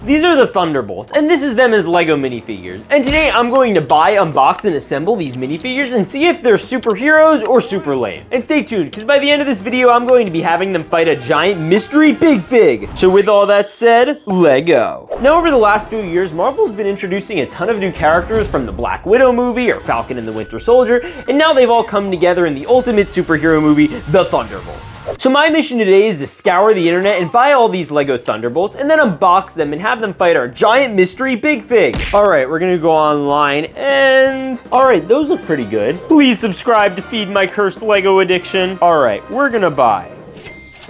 These are the Thunderbolts, and this is them as Lego minifigures. And today I'm going to buy, unbox, and assemble these minifigures and see if they're superheroes or super lame. And stay tuned, because by the end of this video, I'm going to be having them fight a giant mystery big fig. So with all that said, Lego. Now over the last few years, Marvel's been introducing a ton of new characters from the Black Widow movie or Falcon and the Winter Soldier, and now they've all come together in the ultimate superhero movie, the Thunderbolts. So my mission today is to scour the internet and buy all these Lego Thunderbolts and then unbox them and have them fight our giant mystery big fig. All right, we're gonna go online and... All right, those look pretty good. Please subscribe to feed my cursed Lego addiction. All right, we're gonna buy.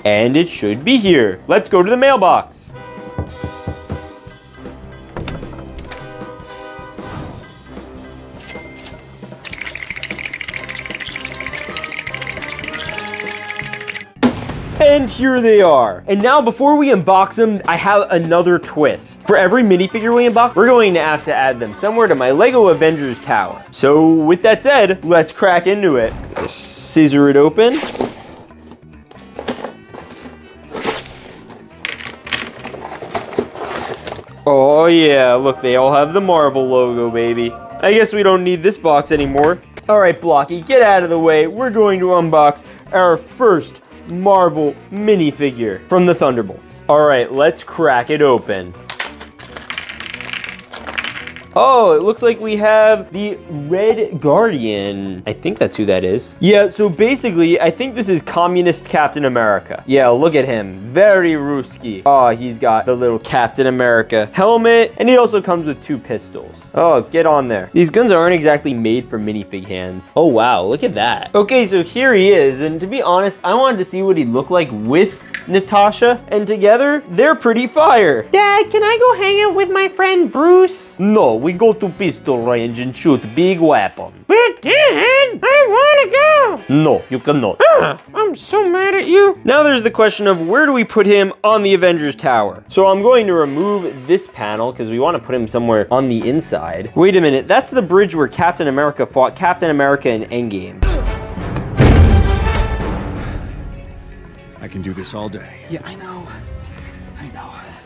And it should be here. Let's go to the mailbox. And here they are. And now before we unbox them, I have another twist. For every minifigure we unbox, we're going to have to add them somewhere to my Lego Avengers tower. So with that said, let's crack into it. Scissor it open. Oh yeah, look, they all have the Marvel logo, baby. I guess we don't need this box anymore. All right, Blocky, get out of the way. We're going to unbox our first Marvel minifigure from the Thunderbolts. All right, let's crack it open. Oh, it looks like we have the Red Guardian. I think that's who that is. Yeah, so basically, I think this is Communist Captain America. Yeah, look at him. Very Ruski. Oh, he's got the little Captain America helmet, and he also comes with 2 pistols. Oh, get on there. These guns aren't exactly made for minifig hands. Oh, wow, look at that. Okay, so here he is, and to be honest, I wanted to see what he'd look like with Natasha, and together, they're pretty fire. Dad, can I go hang out with my friend Bruce? No, we go to pistol range and shoot big weapon. But Dad, I wanna go. No, you cannot. I'm so mad at you. Now there's the question of where do we put him on the Avengers Tower? So I'm going to remove this panel because we want to put him somewhere on the inside. Wait a minute, that's the bridge where Captain America fought Captain America in Endgame. I can do this all day. Yeah, I know.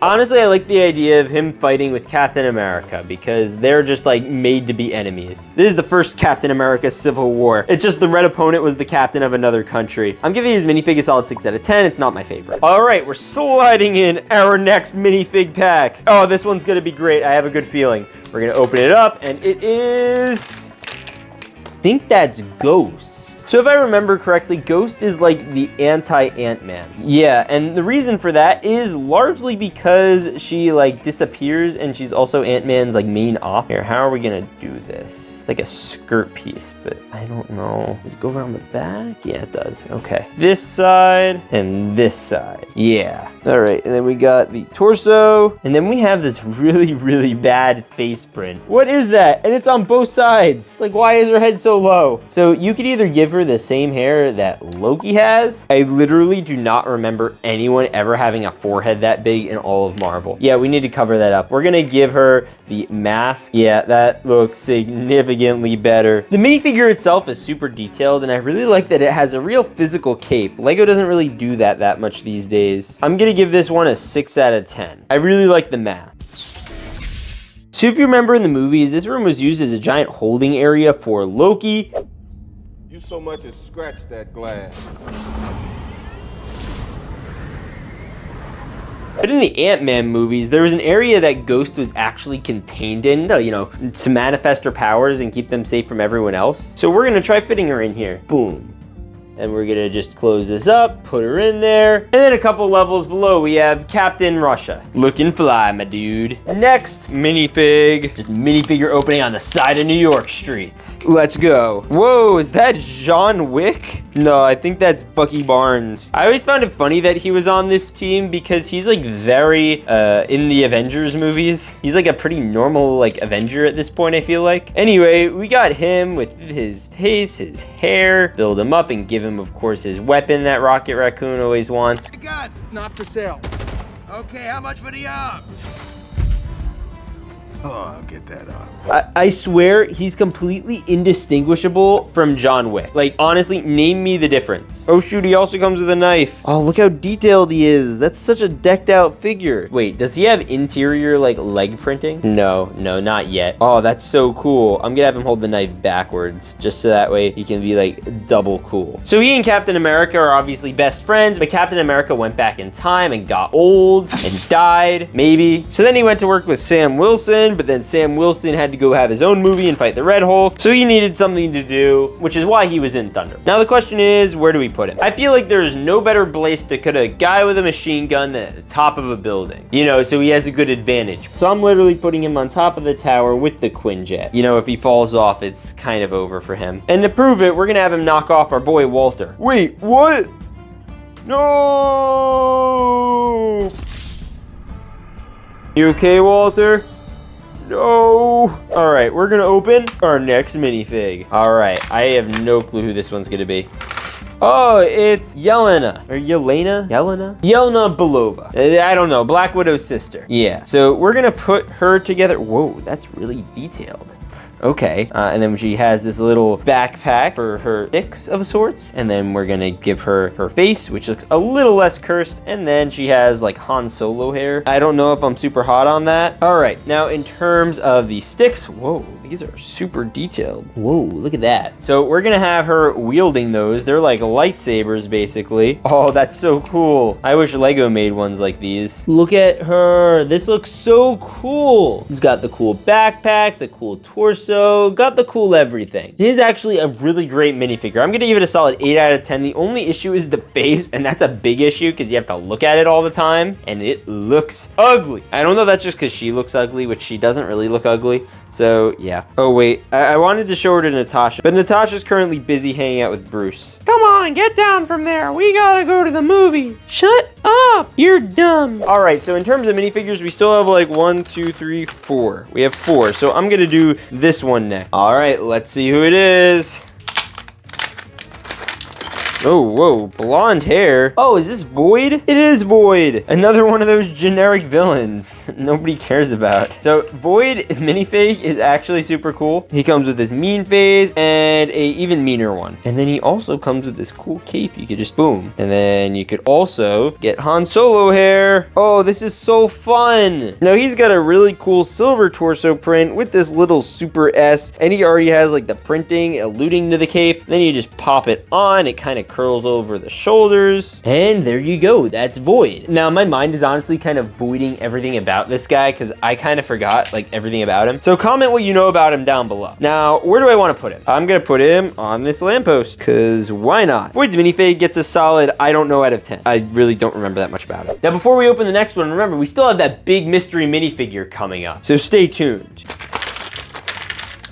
Honestly, I like the idea of him fighting with Captain America because they're just like made to be enemies. This is the first Captain America Civil War. It's just the red opponent was the captain of another country. I'm giving his minifig a solid 6 out of 10. It's not my favorite. All right, we're sliding in our next minifig pack. Oh, this one's gonna be great. I have a good feeling. We're gonna open it up and it is... I think that's Ghost. So if I remember correctly, Ghost is like the anti-Ant-Man. Yeah, and the reason for that is largely because she like disappears and she's also Ant-Man's like main op. Here, how are we gonna do this? It's like a skirt piece, but I don't know. Does it go around the back? Yeah, it does. Okay. This side and this side. Yeah. All right, and then we got the torso, and then we have this really, really bad face print. What is that? And it's on both sides. Like, why is her head so low? So you could either give her the same hair that Loki has. I literally do not remember anyone ever having a forehead that big in all of Marvel. Yeah, we need to cover that up. We're gonna give her the mask. Yeah, that looks significantly better. The minifigure itself is super detailed, and I really like that it has a real physical cape. Lego doesn't really do that much these days. I'm gonna give this one a 6 out of 10. I really like the mask. So if you remember in the movies, this room was used as a giant holding area for Loki. You so much as scratch that glass. But in the Ant-Man movies, there was an area that Ghost was actually contained in, you know, to manifest her powers and keep them safe from everyone else. So we're gonna try fitting her in here. Boom. And we're gonna just close this up, put her in there. And then a couple levels below, we have Captain Russia. Looking fly, my dude. Next, minifig. Just minifigure opening on the side of New York streets. Let's go. Whoa, is that John Wick? No, I think that's Bucky Barnes. I always found it funny that he was on this team because he's like very, in the Avengers movies. He's like a pretty normal like Avenger at this point, I feel like. Anyway, we got him with his face, his hair, build him up and give him, of course, his weapon that Rocket Raccoon always wants. Gun, not for sale. Okay, how much for the arm? Oh, I'll get that on. I swear he's completely indistinguishable from John Wick. Like, honestly, name me the difference. Oh shoot, he also comes with a knife. Oh, look how detailed he is. That's such a decked out figure. Wait, does he have interior, like, leg printing? No, not yet. Oh, that's so cool. I'm gonna have him hold the knife backwards, just so that way he can be, like, double cool. So he and Captain America are obviously best friends, but Captain America went back in time and got old and died, maybe. So then he went to work with Sam Wilson, but then Sam Wilson had to go have his own movie and fight the Red Hulk, so he needed something to do, which is why he was in Thunder. Now the question is, where do we put him? I feel like there's no better place to put a guy with a machine gun than at the top of a building, you know, so he has a good advantage. So I'm literally putting him on top of the tower with the Quinjet. You know, if he falls off, it's kind of over for him. And to prove it, we're gonna have him knock off our boy Walter. Wait, what? No! You okay, Walter? No. All right, we're gonna open our next minifig. All right, I have no clue who this one's gonna be. Oh, it's Yelena, or Yelena? Yelena Belova. I don't know, Black Widow's sister. Yeah, so we're gonna put her together. Whoa, that's really detailed. Okay, and then she has this little backpack for her sticks of sorts, and then we're gonna give her her face, which looks a little less cursed, and then she has like Han Solo hair. I don't know if I'm super hot on that. All right, now in terms of the sticks, whoa, these are super detailed. Whoa, look at that. So we're gonna have her wielding those. They're like lightsabers, basically. Oh, that's so cool. I wish Lego made ones like these. Look at her. This looks so cool. It's got the cool backpack, the cool torso, got the cool everything. It is actually a really great minifigure. I'm gonna give it a solid 8 out of 10. The only issue is the face, and that's a big issue because you have to look at it all the time, and it looks ugly. I don't know if that's just because she looks ugly, which she doesn't really look ugly. So, yeah. Oh, wait. I wanted to show her to Natasha, but Natasha's currently busy hanging out with Bruce. Come on, get down from there. We gotta go to the movie. Shut up. You're dumb. All right, so in terms of minifigures, we still have like 1, 2, 3, 4. We have 4, so I'm gonna do this one next. All right, let's see who it is. Oh, whoa, blonde hair. Oh, is this Void? It is Void. Another one of those generic villains nobody cares about. So Void minifig is actually super cool. He comes with this mean phase and a even meaner one. And then he also comes with this cool cape. You could just boom. And then you could also get Han Solo hair. Oh, this is so fun. Now he's got a really cool silver torso print with this little super S. And he already has like the printing alluding to the cape. Then you just pop it on. It kind of curls over the shoulders, and there you go. That's Void. Now my mind is honestly kind of voiding everything about this guy because I kind of forgot like everything about him. So comment what you know about him down below. Now where do I want to put him? I'm gonna put him on this lamppost because why not? Void's minifig gets a solid I don't know out of 10. I really don't remember that much about him. Now before we open the next one, remember we still have that big mystery minifigure coming up, so stay tuned.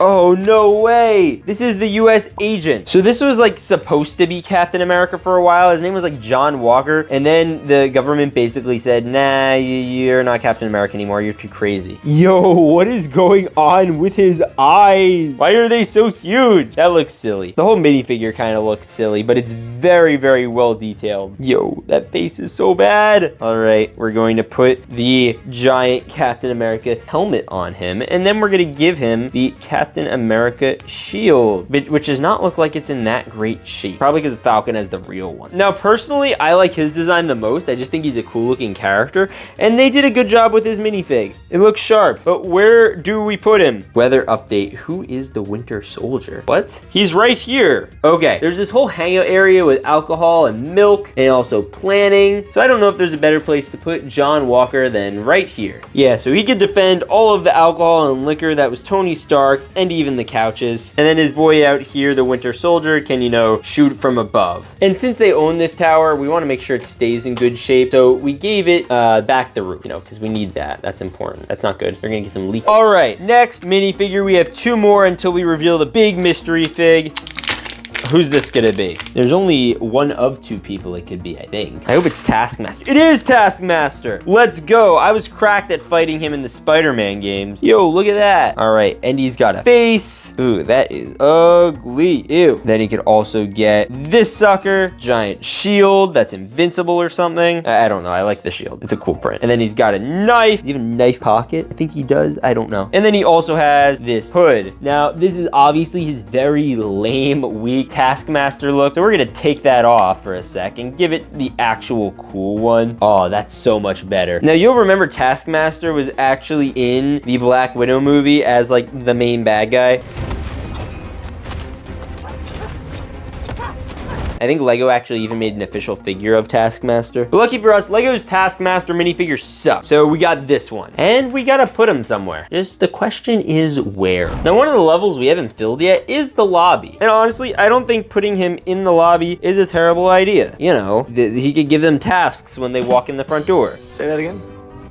Oh, no way. This is the US agent. So this was like supposed to be Captain America for a while. His name was like John Walker. And then the government basically said, nah, you're not Captain America anymore. You're too crazy. Yo, what is going on with his eyes? Why are they so huge? That looks silly. The whole minifigure kind of looks silly, but it's very, very well detailed. Yo, that face is so bad. All right, we're going to put the giant Captain America helmet on him. And then we're going to give him the Captain America shield, which does not look like it's in that great shape. Probably because Falcon has the real one. Now, personally, I like his design the most. I just think he's a cool looking character, and they did a good job with his minifig. It looks sharp, but where do we put him? Weather update. Who is the Winter Soldier? What? He's right here. Okay, there's this whole hangout area with alcohol and milk, and also planning. So I don't know if there's a better place to put John Walker than right here. Yeah, so he could defend all of the alcohol and liquor that was Tony Stark's, and even the couches. And then his boy out here, the Winter Soldier, can, you know, shoot from above. And since they own this tower, we want to make sure it stays in good shape. So we gave it back the roof, you know, because we need that. That's important. That's not good. They're going to get some leak. All right, next minifigure. We have 2 more until we reveal the big mystery fig. Who's this gonna be? There's only one of two people it could be, I think. I hope it's Taskmaster. It is Taskmaster. Let's go. I was cracked at fighting him in the Spider-Man games. Yo, look at that. All right, and he's got a face. Ooh, that is ugly. Ew. Then he could also get this sucker, giant shield that's invincible or something. I don't know. I like the shield. It's a cool print. And then he's got a knife. Does he have a knife pocket? I think he does. I don't know. And then he also has this hood. Now, this is obviously his very lame, weak Taskmaster look. So we're gonna take that off for a second, give it the actual cool one. Oh, that's so much better. Now, you'll remember Taskmaster was actually in the Black Widow movie as like the main bad guy. I think Lego actually even made an official figure of Taskmaster. But lucky for us, Lego's Taskmaster minifigures suck. So we got this one. And we gotta put him somewhere. Just the question is where? Now, one of the levels we haven't filled yet is the lobby. And honestly, I don't think putting him in the lobby is a terrible idea. You know, he could give them tasks when they walk in the front door. Say that again?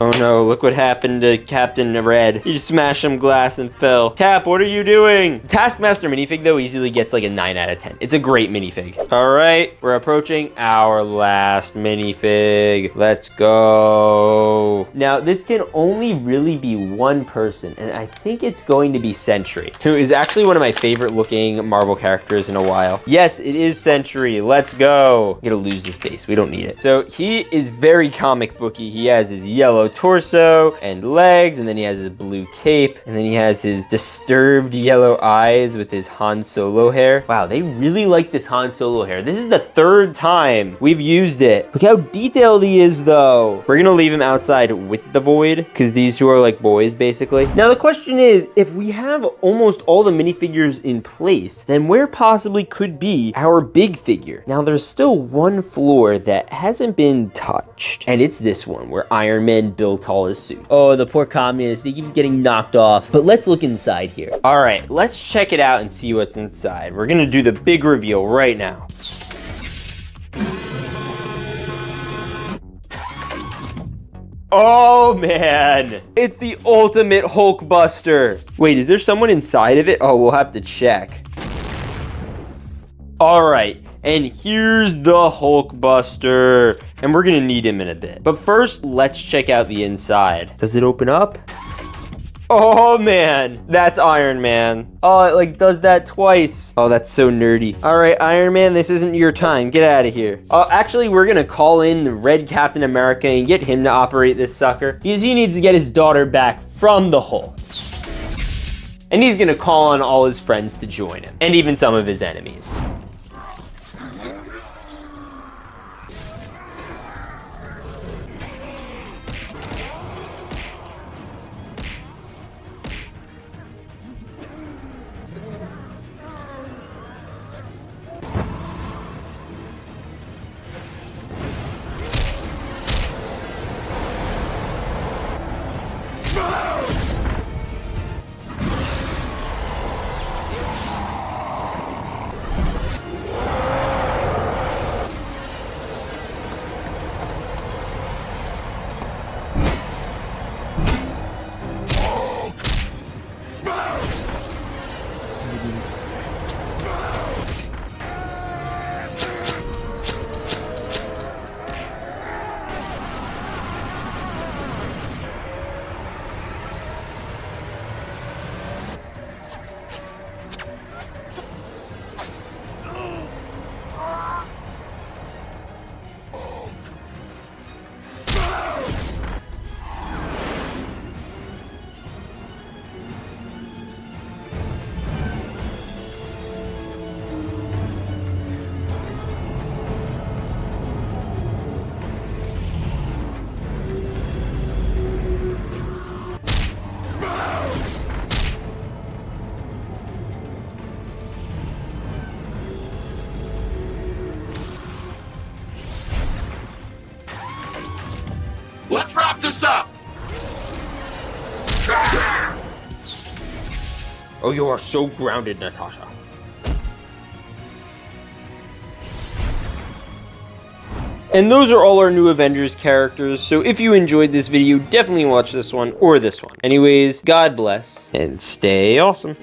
Oh no, look what happened to Captain Red. He just smashed some glass and fell. Cap, what are you doing? Taskmaster minifig, though, easily gets like a 9 out of 10. It's a great minifig. All right, we're approaching our last minifig. Let's go. Now, this can only really be one person, and I think it's going to be Sentry, who is actually one of my favorite looking Marvel characters in a while. Yes, it is Sentry. Let's go. I'm gonna lose this base. We don't need it. So he is very comic booky. He has his yellow torso and legs, and then he has his blue cape, and then he has his disturbed yellow eyes with his Han Solo hair. Wow, they really like this Han Solo hair. This is the 3rd time we've used it. Look how detailed he is, though. We're gonna leave him outside with the Void, because these two are like boys, basically. Now, the question is, if we have almost all the minifigures in place, then where possibly could be our big figure? Now, there's still one floor that hasn't been touched, and it's this one, where Iron Man built all his suit. Oh, the poor communist, he keeps getting knocked off. But let's look inside here. All right, let's check it out and see what's inside. We're gonna do the big reveal right now. Oh man, it's the ultimate Hulkbuster. Wait, is there someone inside of it? Oh, we'll have to check. All right, and here's the Hulkbuster. And we're gonna need him in a bit. But first, let's check out the inside. Does it open up? Oh man, that's Iron Man. Oh, it like does that twice. Oh, that's so nerdy. All right, Iron Man, this isn't your time. Get out of here. Actually, we're gonna call in the Red Captain America and get him to operate this sucker, because he needs to get his daughter back from the Hulk. And he's gonna call on all his friends to join him, and even some of his enemies. Let's wrap this up! Oh, you are so grounded, Natasha. And those are all our new Avengers characters, so if you enjoyed this video, definitely watch this one or this one. Anyways, God bless, and stay awesome.